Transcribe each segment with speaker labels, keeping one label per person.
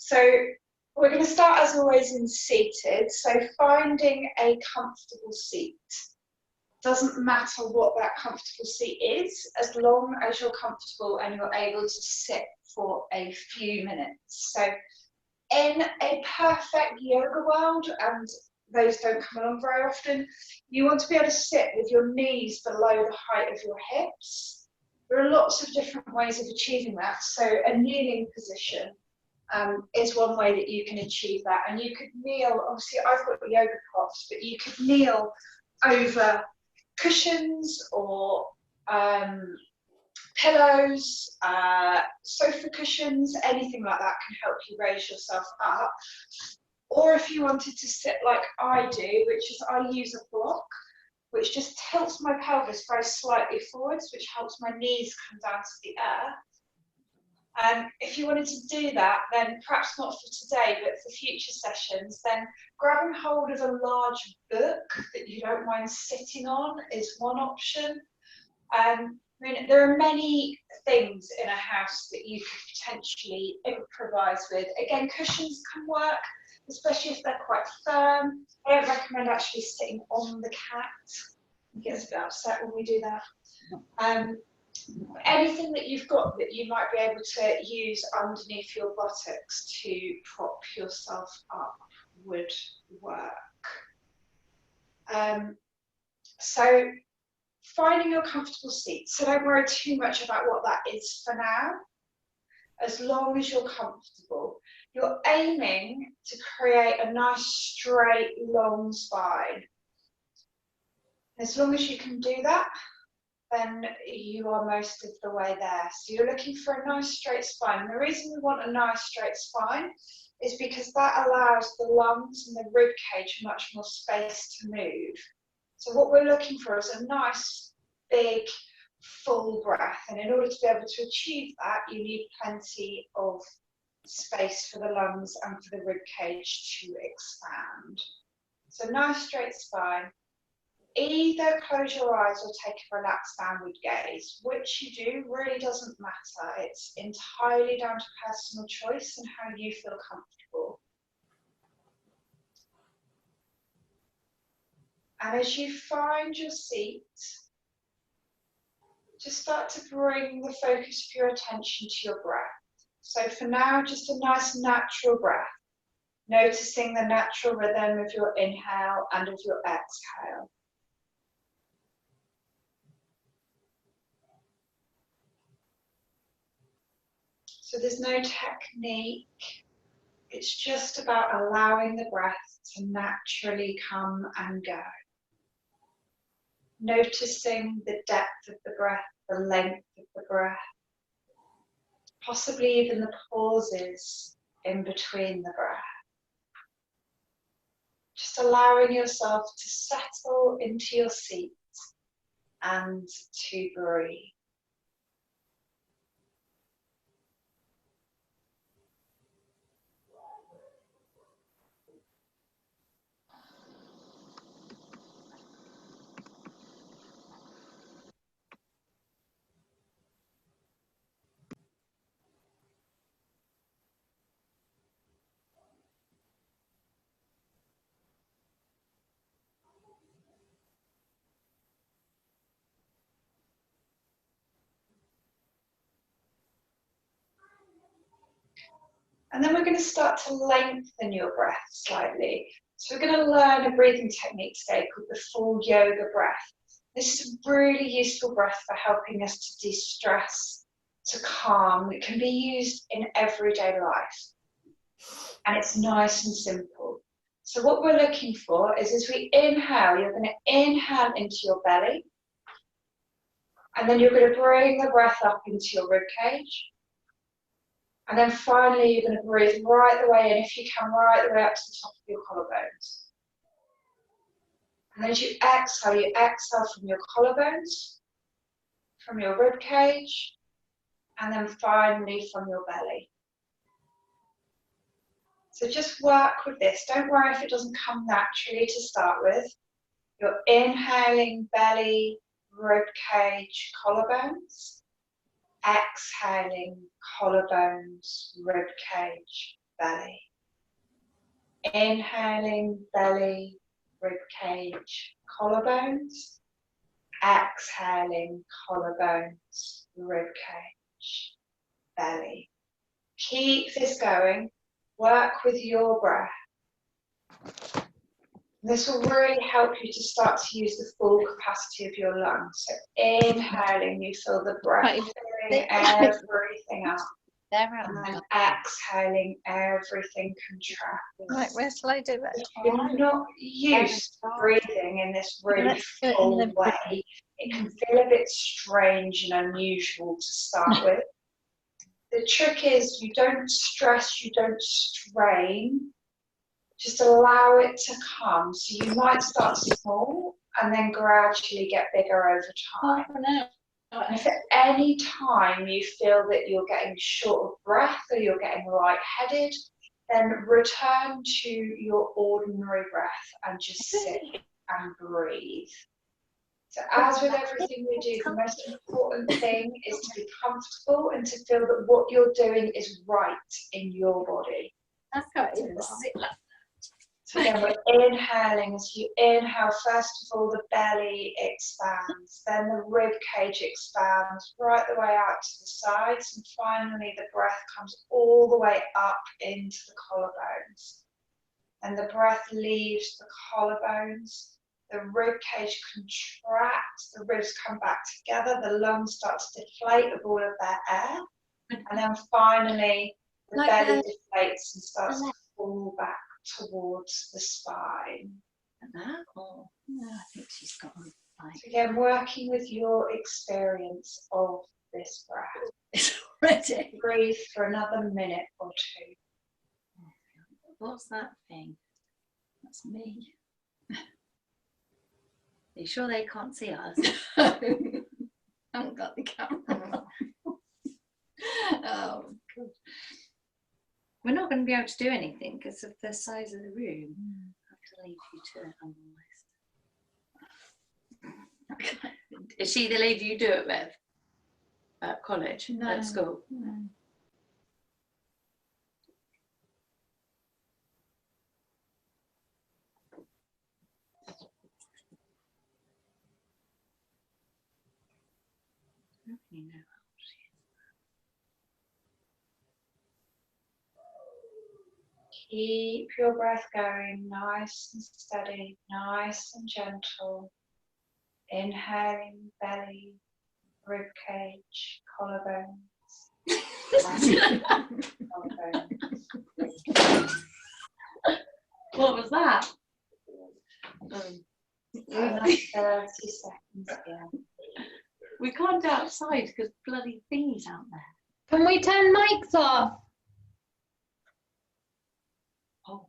Speaker 1: So we're going to start as always in seated. So finding a comfortable seat. Doesn't matter what that comfortable seat is, as long as you're comfortable and you're able to sit for a few minutes. So in a perfect yoga world, and those don't come along very often, you want to be able to sit with your knees below the height of your hips. There are lots of different ways of achieving that. So a kneeling position is one way that you can achieve that. And you could kneel, obviously I've got the yoga props, but you could kneel over cushions or pillows, sofa cushions, anything like that can help you raise yourself up. Or if you wanted to sit like I do, which is I use a block, which just tilts my pelvis very slightly forwards, which helps my knees come down to the earth. If you wanted to do that, then perhaps not for today, but for future sessions, then grabbing hold of a large book that you don't mind sitting on is one option. I mean, there are many things in a house that you could potentially improvise with. Again, cushions can work, especially if they're quite firm. I don't recommend actually sitting on the cat. He gets a bit upset when we do that. Anything that you've got that you might be able to use underneath your buttocks to prop yourself up would work. So finding your comfortable seat. So don't worry too much about what that is for now. As long as you're comfortable, you're aiming to create a nice straight long spine. As long as you can do that, then you are most of the way there. So you're looking for a nice straight spine. And the reason we want a nice straight spine is because that allows the lungs and the rib cage much more space to move. So what we're looking for is a nice, big, full breath. And in order to be able to achieve that, you need plenty of space for the lungs and for the rib cage to expand. So nice straight spine. Either close your eyes or take a relaxed downward gaze. Which you do really doesn't matter. It's entirely down to personal choice and how you feel comfortable. And as you find your seat, just start to bring the focus of your attention to your breath. So for now, just a nice natural breath, noticing the natural rhythm of your inhale and of your exhale. So there's no technique, it's just about allowing the breath to naturally come and go. Noticing the depth of the breath, the length of the breath, possibly even the pauses in between the breath. Just allowing yourself to settle into your seat and to breathe. And then we're going to start to lengthen your breath slightly. So we're going to learn a breathing technique today called the full yoga breath. This is a really useful breath for helping us to de-stress, to calm. It can be used in everyday life. And it's nice and simple. So what we're looking for is as we inhale, you're going to inhale into your belly. And then you're going to bring the breath up into your rib cage. And then finally, you're going to breathe right the way in, if you can, right the way up to the top of your collarbones. And then as you exhale from your collarbones, from your rib cage, and then finally from your belly. So just work with this. Don't worry if it doesn't come naturally to start with. You're inhaling belly, rib cage, collarbones. Exhaling collarbones, rib cage, belly. Inhaling, belly, rib cage, collarbones. Exhaling, collarbones, rib cage, belly. Keep this going. Work with your breath. This will really help you to start to use the full capacity of your lungs. So inhaling, you feel the breath filling everything up. And then exhaling, everything contracts.
Speaker 2: Right, where shall I do it?
Speaker 1: If you're not used to breathing in this really full way, it can feel a bit strange and unusual to start with. The trick is you don't stress, you don't strain, just allow it to come. So you might start small and then gradually get bigger over time. And if at any time you feel that you're getting short of breath or you're getting lightheaded, then return to your ordinary breath and just sit and breathe. So as with everything we do, the most important thing is to be comfortable and to feel that what you're doing is right in your body. So again, we're inhaling. As you inhale, first of all, the belly expands, then the rib cage expands right the way out to the sides, and finally the breath comes all the way up into the collarbones. And the breath leaves the collarbones, the rib cage contracts, the ribs come back together, the lungs start to deflate of all of their air, and then finally the belly deflates and starts to fall back towards the spine.
Speaker 2: Oh, no, I think she's got one.
Speaker 1: Again, working with your experience of this breath.
Speaker 2: It's already.
Speaker 1: Breathe for another minute or two.
Speaker 2: What's that thing? That's me. Are you sure they can't see us? I haven't got the camera. Oh, good. We're not going to be able to do anything because of the size of the room. I have to leave you to it otherwise. Is she the lady you do it with? At college? No. At school? No. I don't really know how old she is.
Speaker 1: Keep your breath going, nice and steady, nice and gentle. Inhaling, belly, rib cage, collarbones.
Speaker 2: What was that?
Speaker 1: Another 30 seconds again.
Speaker 2: We can't go outside because bloody thingy's out there.
Speaker 3: Can we turn mics off?
Speaker 2: Oh.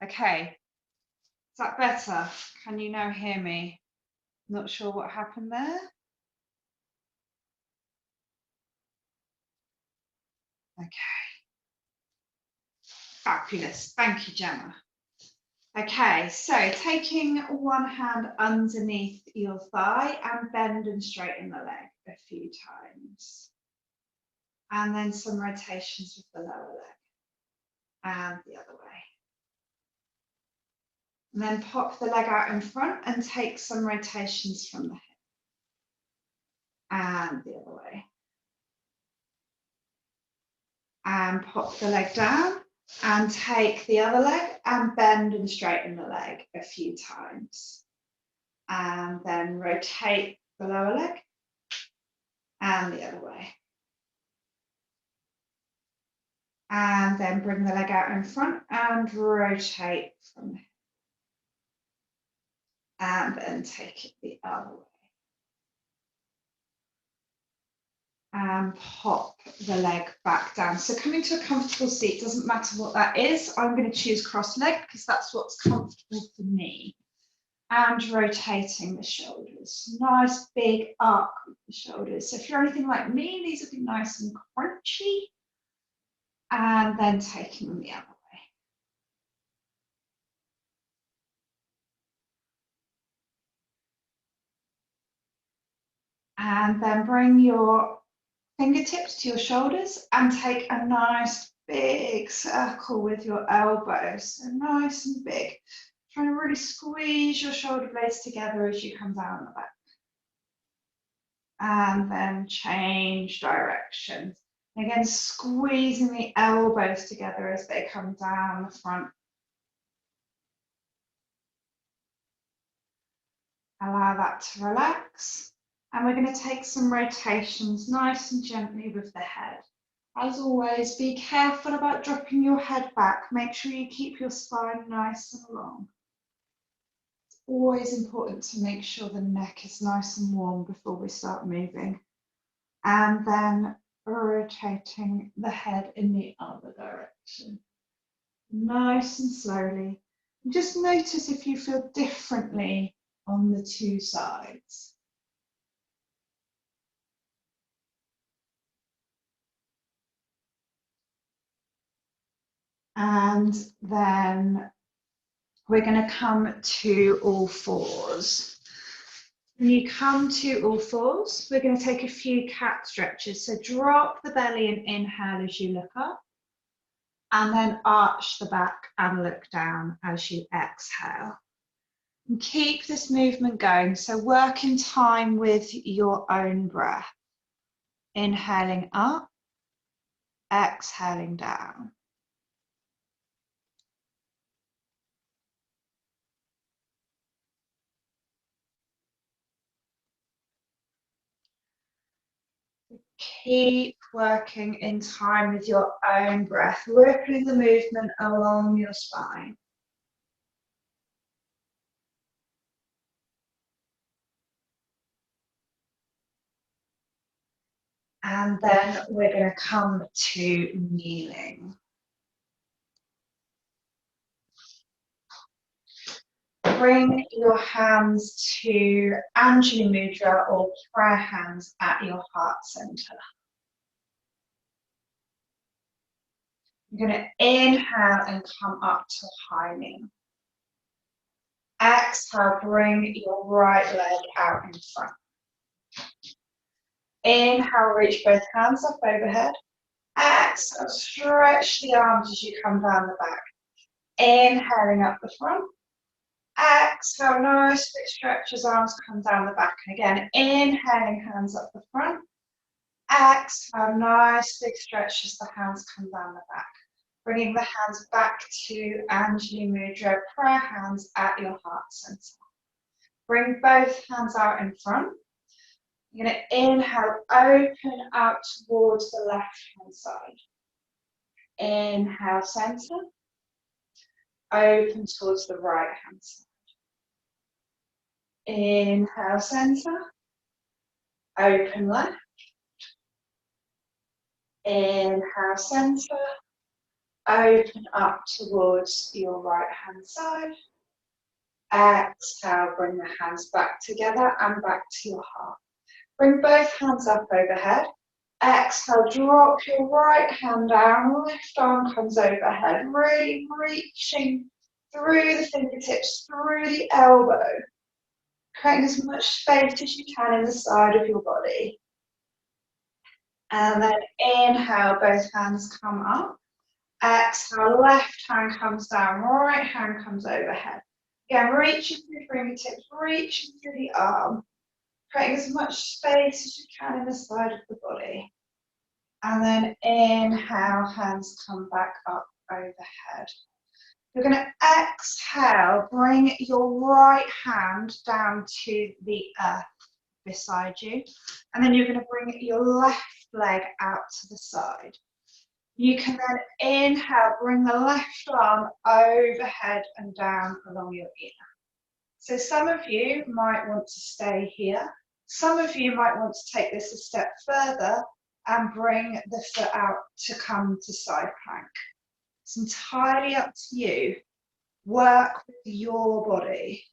Speaker 1: Okay, is that better? Can you now hear me? Not sure what happened there. Okay, Fabulous. Thank you, Gemma. Okay, so taking one hand underneath your thigh and bend and straighten the leg a few times. And then some rotations with the lower leg and the other way. And then pop the leg out in front and take some rotations from the hip. And the other way. And pop the leg down and take the other leg and bend and straighten the leg a few times. And then rotate the lower leg and the other way. And then bring the leg out in front and rotate from there. And then take it the other way. And pop the leg back down. So coming to a comfortable seat, doesn't matter what that is. I'm going to choose cross leg because that's what's comfortable for me. And rotating the shoulders. Nice big arc with the shoulders. So if you're anything like me, these will be nice and crunchy. And then taking them the other way. And then bring your fingertips to your shoulders and take a nice big circle with your elbows. So nice and big. Trying to really squeeze your shoulder blades together as you come down the back. And then change directions. Again, squeezing the elbows together as they come down the front. Allow that to relax. And we're going to take some rotations nice and gently with the head. As always, be careful about dropping your head back. Make sure you keep your spine nice and long. It's always important to make sure the neck is nice and warm before we start moving. And then rotating the head in the other direction. Nice and slowly. And just notice if you feel differently on the two sides. And then we're going to come to all fours. When you come to all fours, we're going to take a few cat stretches. So drop the belly and inhale as you look up. And then arch the back and look down as you exhale. And keep this movement going. So work in time with your own breath. Inhaling up, exhaling down. Keep working in time with your own breath, rippling the movement along your spine. And then we're going to come to kneeling. Bring your hands to Anjali Mudra or prayer hands at your heart center. You're going to inhale and come up to high knee. Exhale, bring your right leg out in front. Inhale, reach both hands up overhead. Exhale, stretch the arms as you come down the back. Inhaling up the front. Exhale, nice big stretch as arms come down the back. And again, inhaling, hands up the front. Exhale, nice big stretch as the hands come down the back. Bringing the hands back to Anjali Mudra, prayer hands at your heart center. Bring both hands out in front. You're going to inhale, open out towards the left hand side. Inhale, center. Open towards the right hand side. Inhale, center. Open left. Inhale, center. Open up towards your right hand side. Exhale, bring the hands back together and back to your heart. Bring both hands up overhead. Exhale, drop your right hand down, left arm comes overhead, really reaching through the fingertips, through the elbow, creating as much space as you can in the side of your body. And then inhale, both hands come up. Exhale, left hand comes down, right hand comes overhead. Again, reaching through fingertips, reaching through the arm, creating as much space as you can in the side of the body. And then inhale, hands come back up overhead. You're going to exhale, bring your right hand down to the earth beside you. And then you're going to bring your left leg out to the side. You can then inhale, bring the left arm overhead and down along your ear. So some of you might want to stay here. Some of you might want to take this a step further and bring the foot out to come to side plank. It's entirely up to you. Work with your body.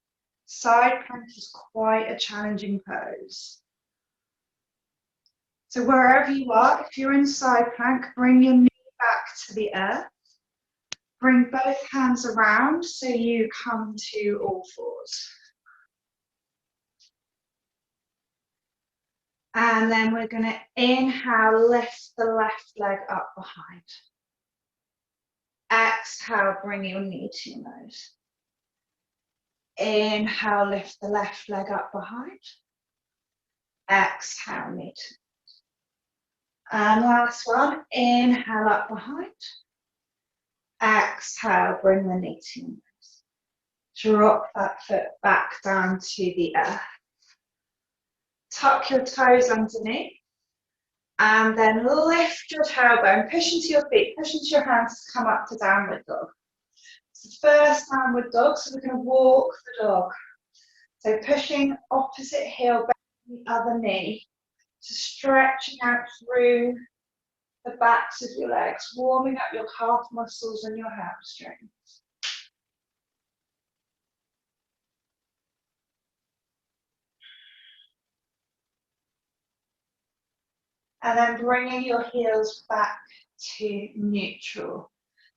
Speaker 1: Side plank is quite a challenging pose. So wherever you are, if you're in side plank, bring your knee back to the earth. Bring both hands around so you come to all fours. And then we're going to inhale, lift the left leg up behind. Exhale, bring your knee to your nose. Inhale, lift the left leg up behind. Exhale, knee to nose. And last one, inhale up behind. Exhale, bring the knee to your nose. Drop that foot back down to the earth. Tuck your toes underneath. And then lift your tailbone, push into your feet, push into your hands to come up to downward dog. It's the first downward dog, so we're going to walk the dog. So pushing opposite heel, bending the other knee, so stretching out through the backs of your legs, warming up your calf muscles and your hamstrings. And then bringing your heels back to neutral.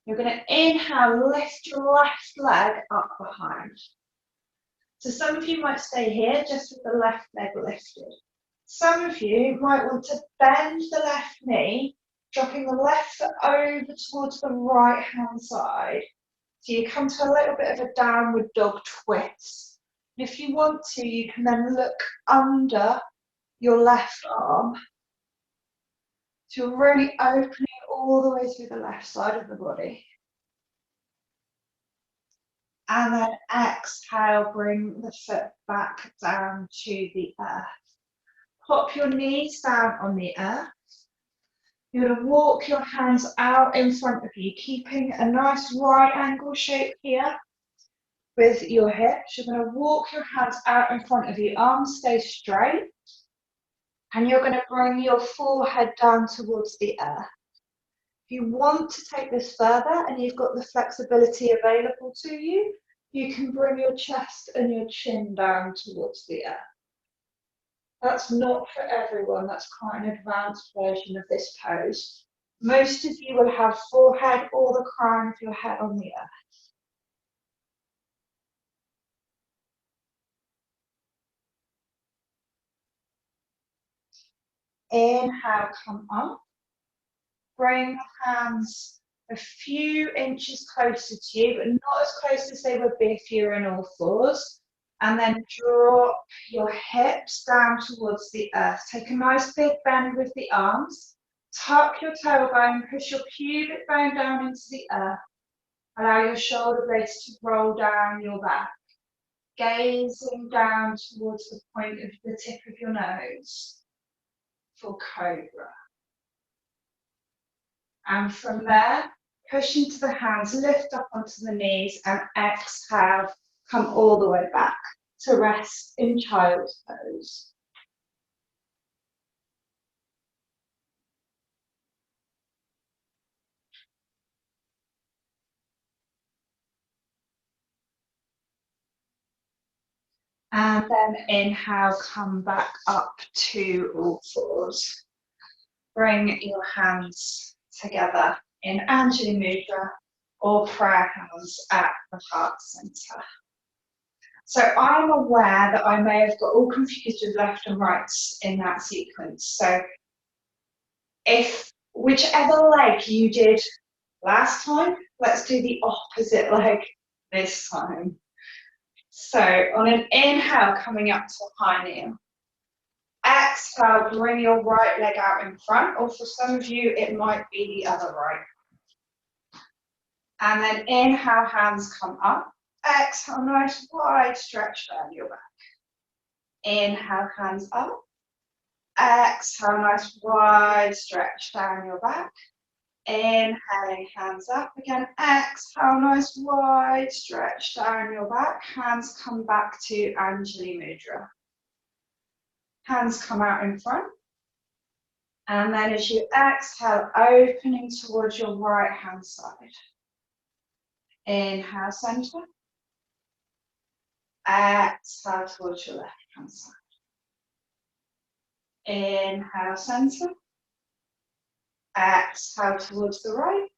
Speaker 1: You're going to inhale, lift your left leg up behind. So some of you might stay here just with the left leg lifted. Some of you might want to bend the left knee, dropping the left foot over towards the right hand side. So you come to a little bit of a downward dog twist. And if you want to, you can then look under your left arm. So you're really opening all the way through the left side of the body. And then exhale, bring the foot back down to the earth. Pop your knees down on the earth. You're going to walk your hands out in front of you, keeping a nice right angle shape here with your hips. You're going to walk your hands out in front of you, arms stay straight. And you're going to bring your forehead down towards the earth. If you want to take this further and you've got the flexibility available to you, you can bring your chest and your chin down towards the earth. That's not for everyone, that's quite an advanced version of this pose. Most of you will have forehead or the crown of your head on the earth. Inhale, come up. Bring the hands a few inches closer to you, but not as close as they would be if you were in all fours. And then drop your hips down towards the earth. Take a nice big bend with the arms. Tuck your tailbone, push your pubic bone down into the earth. Allow your shoulder blades to roll down your back. Gazing down towards the point of the tip of your nose for cobra. And from there, push into the hands, lift up onto the knees, and exhale, come all the way back to rest in child's pose. And then inhale, come back up to all fours. bring your hands together in Anjali Mudra or prayer hands at the heart center. So I'm aware that I may have got all confused with left and right in that sequence. So if whichever leg you did last time, let's do the opposite leg this time. So on an inhale, coming up to high kneel. Exhale, bring your right leg out in front, or for some of you, it might be the other right. And then inhale, hands come up. Exhale, nice wide stretch down your back. Inhale, hands up. Exhale, nice wide stretch down your back. Inhaling, hands up again. Exhale, nice wide stretch down your back. Hands come back to Anjali Mudra. Hands come out in front. And then as you exhale, opening towards your right hand side. Inhale, center. Exhale towards your left hand side. Inhale, center. Exhale towards the right.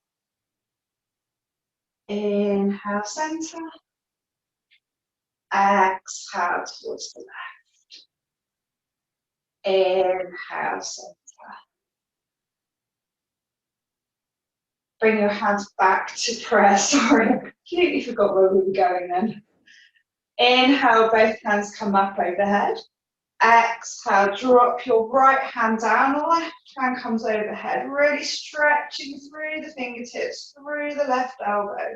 Speaker 1: Inhale, center. Exhale towards the left. Inhale, center. Bring your hands back to prayer. Sorry, I completely forgot where we were going then. Inhale, both hands come up overhead. Exhale, drop your right hand down, left hand comes overhead, really stretching through the fingertips, through the left elbow,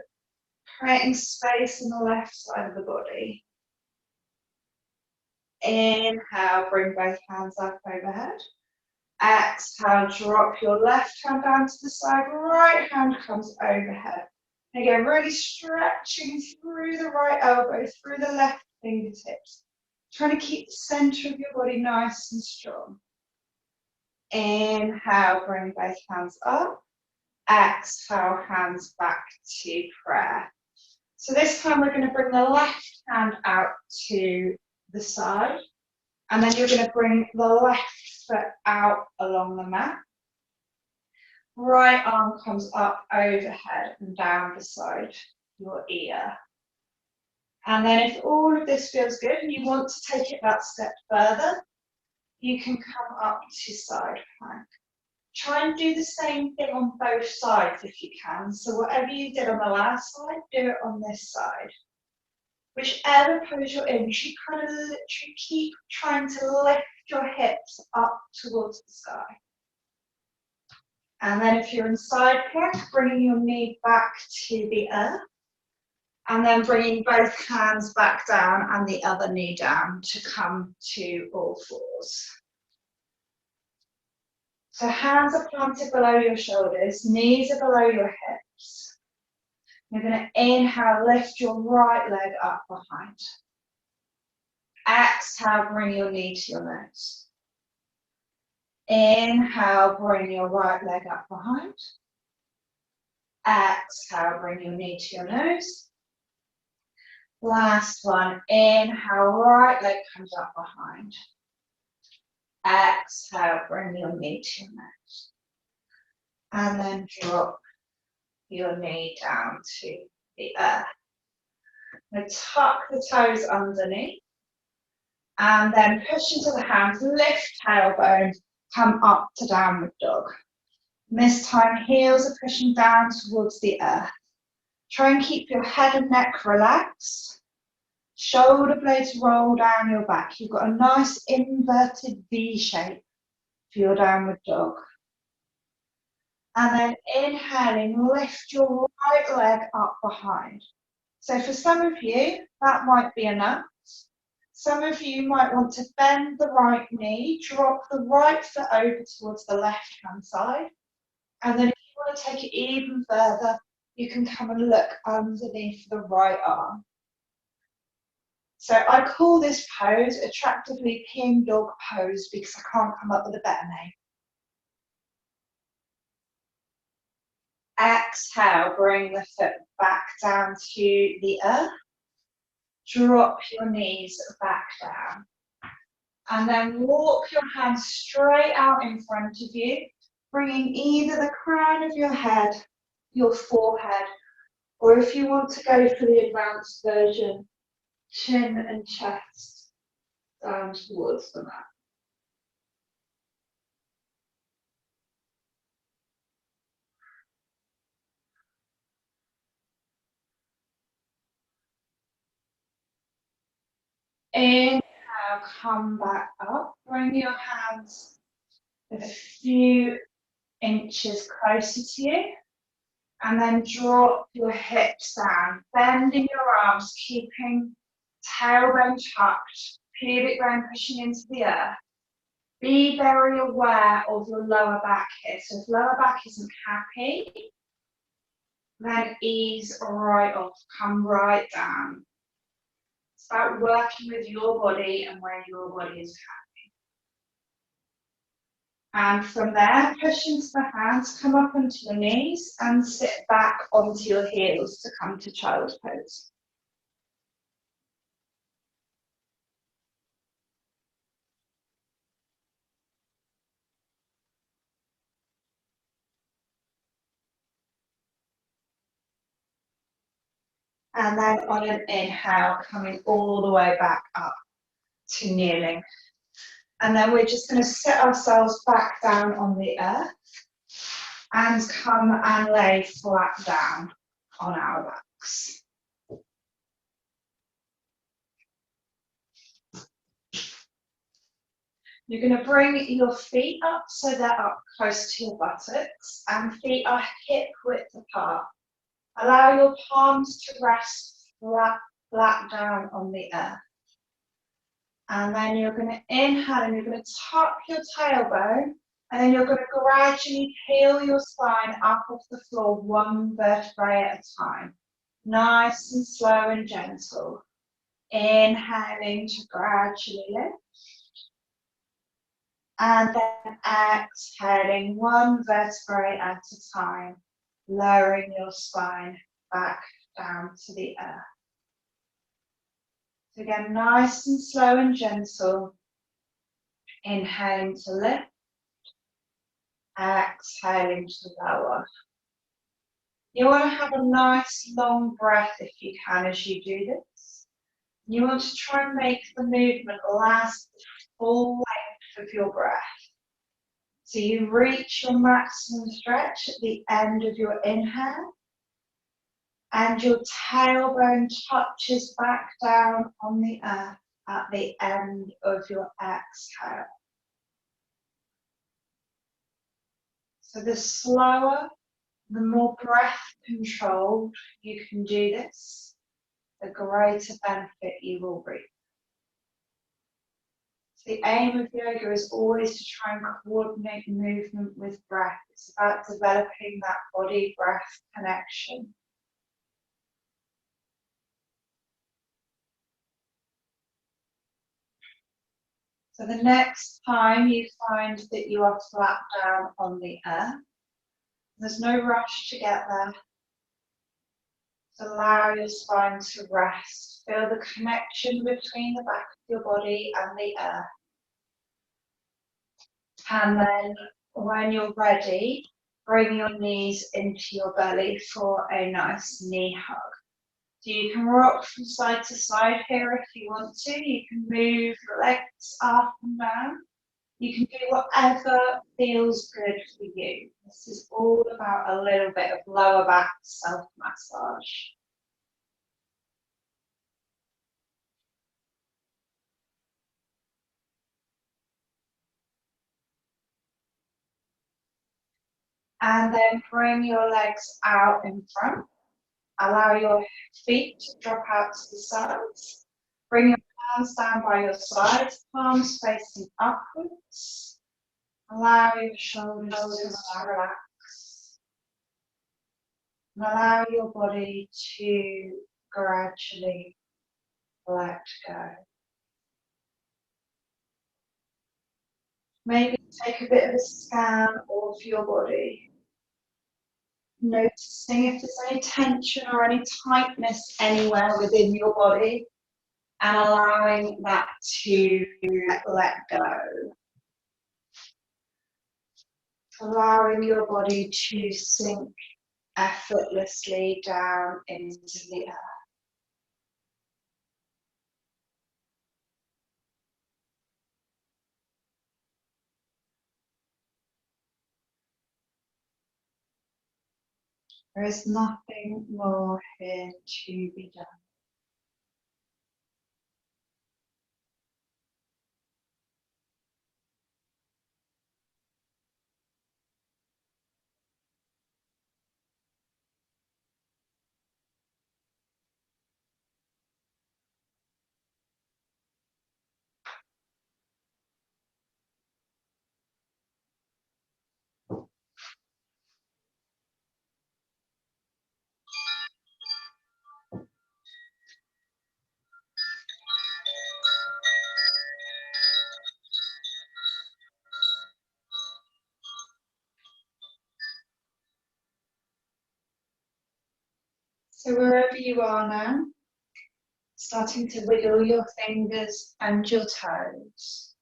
Speaker 1: creating space in the left side of the body. Inhale, bring both hands up overhead. Exhale, drop your left hand down to the side, right hand comes overhead. Again, really stretching through the right elbow, through the left fingertips. Trying to keep the center of your body nice and strong. Inhale, bring both hands up. Exhale, hands back to prayer. So this time we're going to bring the left hand out to the side. And then you're going to bring the left foot out along the mat. Right arm comes up overhead and down beside your ear. And then if all of this feels good and you want to take it that step further, you can come up to side plank. Try and do the same thing on both sides if you can. So whatever you did on the last side, do it on this side. Whichever pose you're in, you should kind of literally keep trying to lift your hips up towards the sky. And then if you're in side plank, bringing your knee back to the earth. And then bringing both hands back down and the other knee down to come to all fours. So hands are planted below your shoulders, knees are below your hips. You're going to inhale, lift your right leg up behind. Exhale, bring your knee to your nose. Inhale, bring your right leg up behind. Exhale, bring your knee to your nose. Last one, inhale, right leg comes up behind. Exhale, bring your knee to your nose. And then drop your knee down to the earth. Now tuck the toes underneath. And then push into the hands, lift tailbone, come up to downward dog. And this time, heels are pushing down towards the earth. Try and keep your head and neck relaxed. Shoulder blades roll down your back. You've got a nice inverted V shape for your downward dog. And then inhaling, lift your right leg up behind. So for some of you, that might be enough. Some of you might want to bend the right knee, drop the right foot over towards the left-hand side. And then if you want to take it even further, you can come and look underneath the right arm. So I call this pose attractively peeing dog pose because I can't come up with a better name. Exhale, bring the foot back down to the earth. Drop your knees back down. And then walk your hands straight out in front of you. bringing either the crown of your head, your forehead, or if you want to go for the advanced version, chin and chest down towards the mat. Inhale, come back up. Bring your hands a few inches closer to you. And then drop your hips down. Bending your arms, keeping tailbone tucked, pubic bone pushing into the earth. Be very aware of your lower back here. So if lower back isn't happy, then ease right off, come right down. It's about working with your body and where your body is happy. And from there, push into the hands, come up onto your knees and sit back onto your heels to come to child's pose. And then on an inhale, coming all the way back up to kneeling. And then we're just going to sit ourselves back down on the earth and come and lay flat down on our backs. You're going to bring your feet up so they're up close to your buttocks and feet are hip width apart. Allow your palms to rest flat down on the earth. And then you're going to inhale and you're going to tuck your tailbone and then you're going to gradually peel your spine up off the floor one vertebrae at a time. Nice and slow and gentle. Inhaling to gradually lift. And then exhaling one vertebrae at a time, lowering your spine back down to the earth. So again, nice and slow and gentle. Inhaling to lift. Exhaling to lower. You want to have a nice long breath if you can as you do this. You want to try and make the movement last the full length of your breath. So you reach your maximum stretch at the end of your inhale and your tailbone touches back down on the earth at the end of your exhale. So the slower, the more breath controlled you can do this, the greater benefit you will reap. So the aim of yoga is always to try and coordinate movement with breath. It's about developing that body-breath connection. So the next time you find that you are flat down on the earth, there's no rush to get there. Just allow your spine to rest. Feel the connection between the back of your body and the earth. And then when you're ready, bring your knees into your belly for a nice knee hug. So you can rock from side to side here if you want to. You can move your legs up and down. You can do whatever feels good for you. This is all about a little bit of lower back self-massage. And then bring your legs out in front. Allow your feet to drop out to the sides. Bring your hands down by your sides, palms facing upwards. Allow your shoulders to relax. And allow your body to gradually let go. Maybe take a bit of a scan of your body. Noticing if there's any tension or any tightness anywhere within your body and allowing that to let go. allowing your body to sink effortlessly down into the earth. There is nothing more here to be done. So wherever you are now, starting to wiggle your fingers and your toes.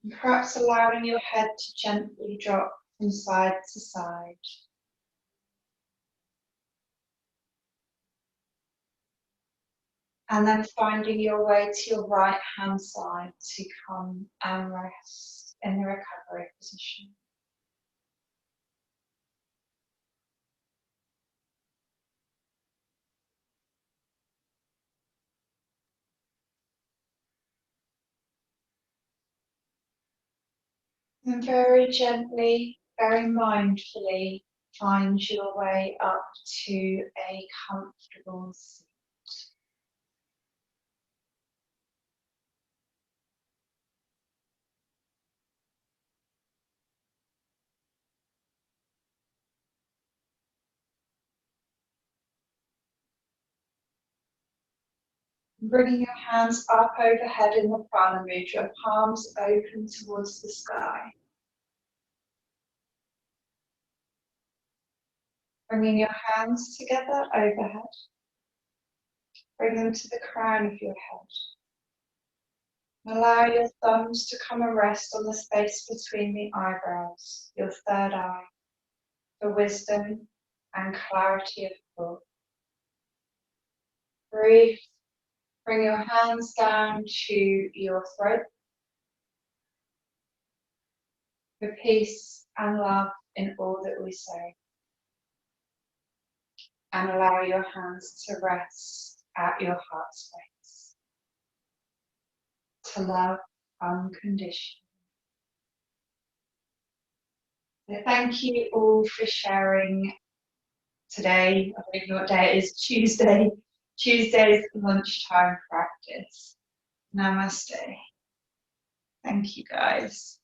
Speaker 1: And perhaps allowing your head to gently drop from side to side. And then finding your way to your right hand side to come and rest in the recovery position. And very gently, very mindfully, find your way up to a comfortable seat. Bringing your hands up overhead in the prana mudra, palms open towards the sky. Bringing your hands together overhead. Bring them to the crown of your head. Allow your thumbs to come and rest on the space between the eyebrows, your third eye, for wisdom and clarity of thought. Breathe. Bring your hands down to your throat for peace and love in all that we say. And allow your hands to rest at your heart space. To love unconditionally. So thank you all for sharing today. I don't even know what day it is, Tuesday's lunchtime practice. Namaste. Thank you guys.